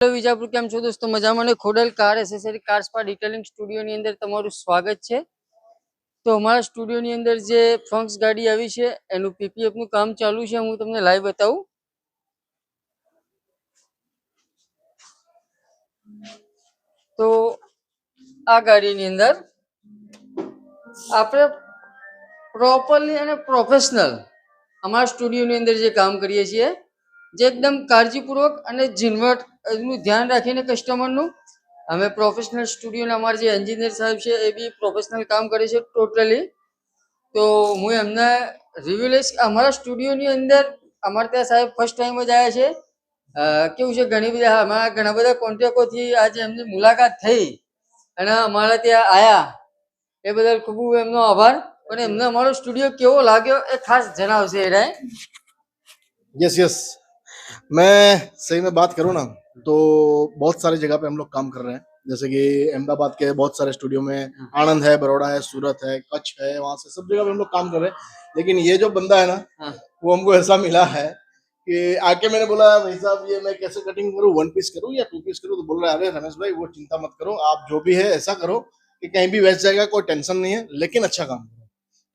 Hello Vijapur, કેમ છો દોસ્તો? મજામાં ને? Khodal car accessory car spa detailing સ્ટુડિયોની અંદર તમારું સ્વાગત છે. તો અમારા સ્ટુડિયોની અંદર જે ફંક્સ ગાડી આવી છે એનું પીપીએફ નું કામ ચાલુ છે. હું તમને લાઈવ બતાવું. તો આ ગાડીની અંદર આપણે પ્રોપરલી અને પ્રોફેશનલ અમારા સ્ટુડિયોની અંદર જે કામ કરીએ છીએ, જે એકદમ કાળજીપૂર્વક અને ઝીણવટ નું ધ્યાન રાખીને કસ્ટમરનું. અમે પ્રોફેશનલ સ્ટુડિયોના અમારા જે એન્જિનિયર સાહેબ છે એ બી પ્રોફેશનલ કામ કરે છે ટોટલી. તો હું એમને રિવ્યુ લઈશ. અમારા સ્ટુડિયોની અંદર અમારે ત્યાં સાહેબ ફર્સ્ટ ટાઈમ જ આવ્યા છે. કેવું છે, ઘણા બધા કોન્ટેક્ટોથી આજે એમની મુલાકાત થઈ અને અમારા ત્યાં આવ્યા, એ બદલ ખૂબ ખૂબ એમનો આભાર. પણ એમને અમારો સ્ટુડિયો કેવો લાગ્યો એ ખાસ જણાવશે એ રાય. यस यस मैं सही में बात करूँ ना तो बहुत सारी जगह पे हम लोग काम कर रहे हैं, जैसे कि अहमदाबाद के बहुत सारे स्टूडियो में, आनंद है, बड़ौदा है, सूरत है, कच्छ है, वहां से सब जगह पे हम लोग काम कर रहे हैं. लेकिन ये जो बंदा है ना, वो हमको ऐसा मिला है कि आके मैंने बोला भाई साहब ये मैं कैसे कटिंग करूँ, 1 पीस करूँ या 2 पीस करूँ? तो बोल रहा है अरे रमेश भाई वो चिंता मत करो, आप जो भी है ऐसा करो कि कहीं भी वेस्ट जाएगा, कोई टेंशन नहीं है, लेकिन अच्छा काम करो.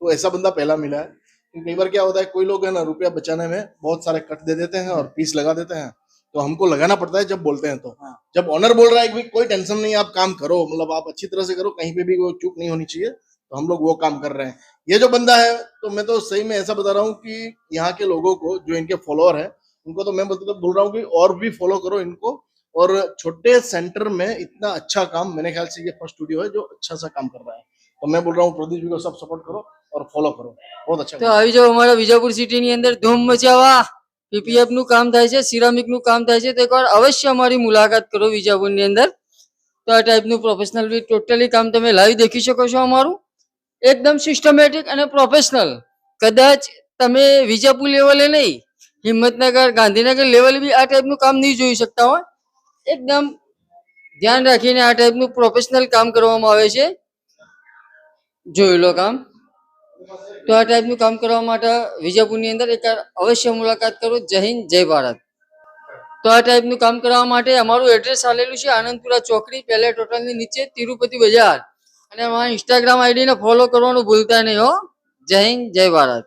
तो ऐसा बंदा पहला मिला है. कई बार क्या होता है, कोई लोग है ना रुपया बचाने में बहुत सारे कट दे देते हैं और पीस लगा देते हैं, तो हमको लगाना पड़ता है जब बोलते हैं. तो जब ऑनर बोल रहा है कि भाई कोई टेंशन नहीं, आप काम करो, मतलब आप अच्छी तरह से करो, कहीं पे भी कोई चूक नहीं होनी चाहिए, तो हम लोग वो काम कर रहे हैं. ये जो बंदा है, तो मैं तो सही में ऐसा बता रहा हूँ कि यहाँ के लोगों को, जो इनके फॉलोअर है, उनको तो मैं बोल रहा हूँ कि और भी फॉलो करो इनको. और छोटे सेंटर में इतना अच्छा काम, मेरे ख्याल से ये फर्स्ट स्टूडियो है जो अच्छा सा काम कर रहा है. तो मैं बोल रहा हूँ प्रदीप जी को सब सपोर्ट करो और फॉलो करो, बहुत अच्छा. તો આવી જાઓ અમારા વિજાપુર સિટીની અંદર ધૂમ મચાવવા. પીપીએફ નું કામ થાય છે, સિરામિક નું કામ થાય છે, તો એકવાર અવશ્ય અમારી મુલાકાત કરો વિજાપુરની અંદર. તો આ ટાઈપનું પ્રોફેશનલ ટોટલી કામ તમે લાઈવ દેખી શકો છો. અમારું એકદમ સિસ્ટમેટિક અને પ્રોફેશનલ. કદાચ તમે વિજાપુર લેવલે નહીં, હિંમતનગર, ગાંધીનગર લેવલે બી આ ટાઈપનું કામ નહીં જોઈ શકતા હોય. એકદમ ધ્યાન રાખીને આ ટાઈપનું પ્રોફેશનલ કામ કરવામાં આવે છે. જોઈ લો કામ. તો આ ટાઈપનું કામ કરવા માટે વિજાપુરની અંદર એક અવશ્ય મુલાકાત કરો. જય હિન્દ, જય ભારત. તો આ ટાઈપનું કામ કરવા માટે અમારું એડ્રેસ આલેલું છે આનંદપુરા ચોકડી, પહેલા ટોટલની નીચે તિરુપતિ બજાર. અને અમારા ઇન્સ્ટાગ્રામ આઈડીને ફોલો કરવાનું ભૂલતા નહીં હો. જય હિન્દ, જય ભારત.